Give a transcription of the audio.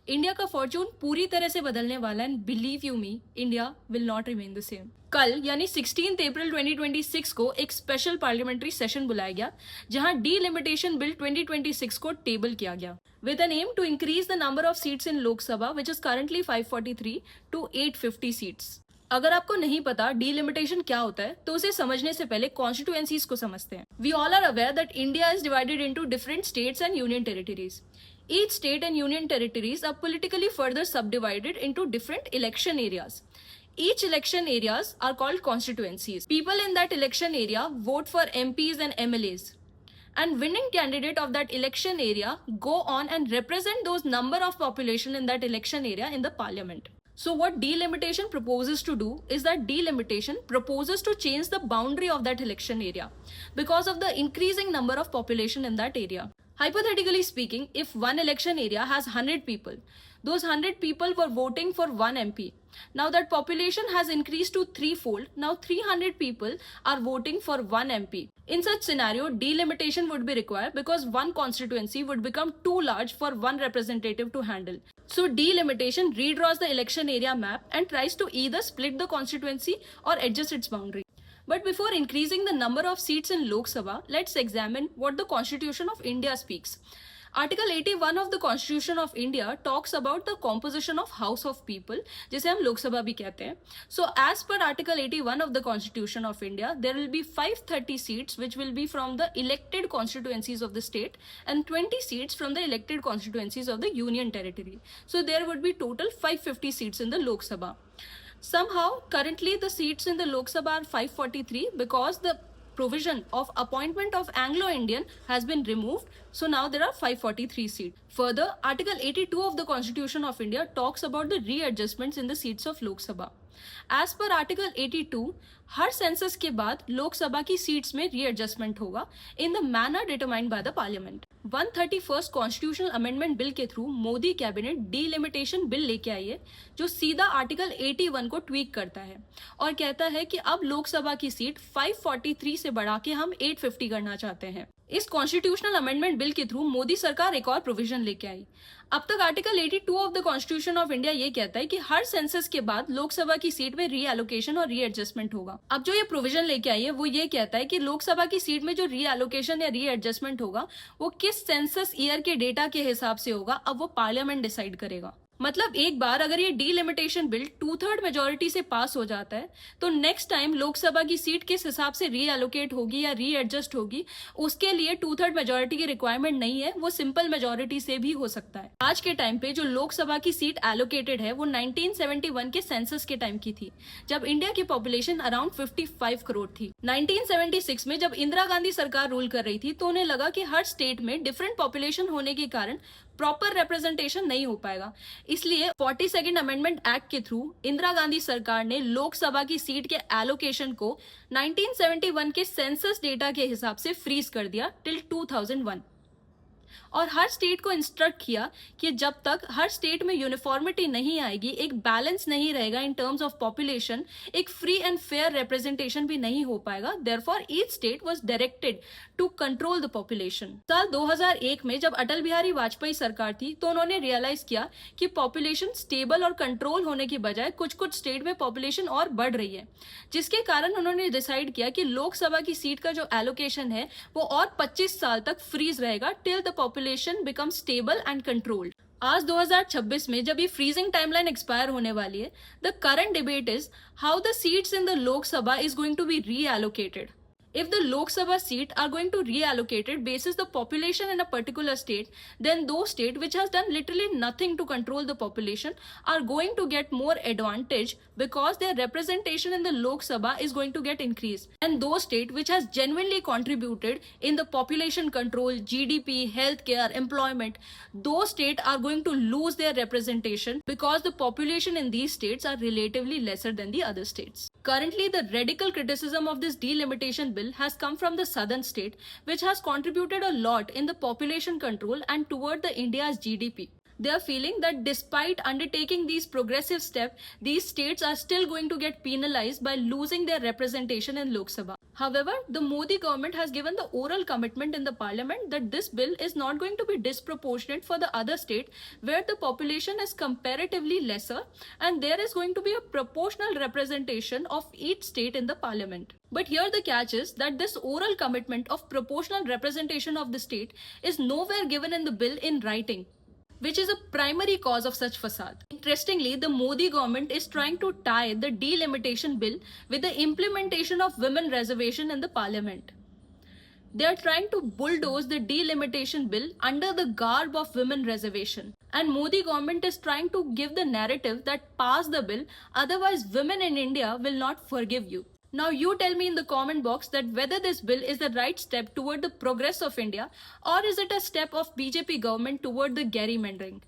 India का Fortune पूरी तरह से बदलने वाला है and believe you me, India will not remain the same. कल यानी 16 अप्रैल 2026 को एक स्पेशल पार्लियामेंट्री सेशन बुलाया गया जहां डीलिमिटेशन बिल 2026 को टेबल किया गया with an aim to increase the number of seats in Lok Sabha, which is currently 543 to 850 seats. अगर आपको नहीं पता डीलिमिटेशन क्या होता है तो उसे समझने से पहले कॉन्स्टिट्यूएंसीज को समझते हैं। We all are aware that India is divided into different states and union territories. Each state and union territories are politically further subdivided into different election areas. Each election areas are called constituencies. People in that election area vote for MPs and MLAs. And winning candidate of that election area go on and represent those number of population in that election area in the parliament. So what delimitation proposes to do is that delimitation proposes to change the boundary of that election area because of the increasing number of population in that area. Hypothetically speaking, if one election area has 100 people, those 100 people were voting for one MP. Now that population has increased to threefold. Now 300 people are voting for one MP. In such scenario, delimitation would be required because one constituency would become too large for one representative to handle. So delimitation redraws the election area map and tries to either split the constituency or adjust its boundary. But before increasing the number of seats in Lok Sabha, let's examine what the Constitution of India speaks. Article 81 of the Constitution of India talks about the composition of House of People, जिसे हम लोक सभा भी कहते हैं. So as per Article 81 of the Constitution of India, there will be 530 seats which will be from the elected constituencies of the state and 20 seats from the elected constituencies of the Union Territory. So there would be total 550 seats in the Lok Sabha. Somehow, currently the seats in the Lok Sabha are 543 because the provision of appointment of Anglo-Indian has been removed. So now there are 543 seats. Further, Article 82 of the Constitution of India talks about the readjustments in the seats of Lok Sabha. As per Article 82, हर census के बाद लोकसभा की seats में readjustment होगा in the manner determined by the parliament. 131st constitutional amendment bill के through Modi cabinet delimitation bill लेके आई है जो सीधा आर्टिकल 81 को ट्वीक करता है और कहता है कि अब लोकसभा की सीट 543 से बढ़ा के हम 850 करना चाहते हैं। इस कॉन्स्टिट्यूशनल अमेंडमेंट बिल के थ्रू मोदी सरकार एक और प्रोविजन लेके आई। अब तक article 82 of the constitution of India ये कहता है कि हर सेंसस के बाद लोकसभा की सीट में रीएलोकेशन और रीएडजस्टमेंट होगा। अब जो ये प्रोविजन लेके आई है वो ये कहता है कि लोकसभा की सीट में जो रीएलोकेशन या रीएडजस्टमेंट होगा वो किस सेंसस ईयर के डेटा के हिसाब से होगा, अब वो पार्लियामेंट डिसाइड करेगा। मतलब एक बार अगर ये डीलिमिटेशन बिल 2/3 मेजोरिटी से पास हो जाता है तो नेक्स्ट टाइम लोकसभा की सीट किस हिसाब से रीएलोकेट होगी या रीएडजस्ट होगी उसके लिए 2/3 मेजोरिटी की रिक्वायरमेंट नहीं है, वो सिंपल मेजोरिटी से भी हो सकता है। आज के टाइम पे जो लोकसभा की सीट एलोकेटेड है वो 1971 के सेंसस के टाइम की थी जब इंडिया की पॉपुलेशन अराउंड 55 करोड़ थी। 1976 में जब इंदिरा गांधी सरकार रूल कर रही थी तो उन्हें लगा कि हर स्टेट में डिफरेंट पॉपुलेशन होने के कारण प्रॉपर रिप्रेजेंटेशन नहीं हो पाएगा, इसलिए 42nd अमेंडमेंट एक्ट के थ्रू इंदिरा गांधी सरकार ने लोकसभा की सीट के एलोकेशन को 1971 के सेंसस डेटा के हिसाब से फ्रीज कर दिया टिल 2001 और हर स्टेट को इंस्ट्रक्ट किया कि जब तक हर स्टेट में यूनिफॉर्मिटी नहीं आएगी, एक बैलेंस नहीं रहेगा इन टर्म्स ऑफ पॉपुलेशन, एक फ्री एंड फेयर रिप्रेजेंटेशन भी नहीं हो पाएगा। Therefore each state was directed to control the population. साल 2001 में जब अटल बिहारी वाजपेयी सरकार थी तो उन्होंने रियलाइज किया कि पॉपुलेशन स्टेबल और कंट्रोल होने की बजाय कुछ कुछ स्टेट में पॉपुलेशन और बढ़ रही है, जिसके कारण उन्होंने डिसाइड किया कि लोकसभा की सीट का जो एलोकेशन है वो और 25 साल तक फ्रीज रहेगा till the population become stable and controlled. आज 2026 में जब ये फ्रीजिंग टाइमलाइन एक्सपायर होने वाली है, the current debate is how the seats in the Lok Sabha is going to be reallocated. If the Lok Sabha seat are going to reallocate it basis the population in a particular state, then those state which has done literally nothing to control the population are going to get more advantage because their representation in the Lok Sabha is going to get increased. And those state which has genuinely contributed in the population control, GDP, healthcare, employment, those state are going to lose their representation because the population in these states are relatively lesser than the other states. Currently, the radical criticism of this delimitation bill has come from the southern state, which has contributed a lot in the population control and toward the India's GDP. They are feeling that despite undertaking these progressive steps, these states are still going to get penalized by losing their representation in Lok Sabha. However, the Modi government has given the oral commitment in the parliament that this bill is not going to be disproportionate for the other state where the population is comparatively lesser, and there is going to be a proportional representation of each state in the parliament. But here the catch is that this oral commitment of proportional representation of the state is nowhere given in the bill in writing, which is a primary cause of such facade. Interestingly, the Modi government is trying to tie the delimitation bill with the implementation of women reservation in the parliament. They are trying to bulldoze the delimitation bill under the garb of women reservation. And Modi government is trying to give the narrative that pass the bill, otherwise women in India will not forgive you. Now you tell me in the comment box that whether this bill is the right step toward the progress of India, or is it a step of BJP government toward the gerrymandering.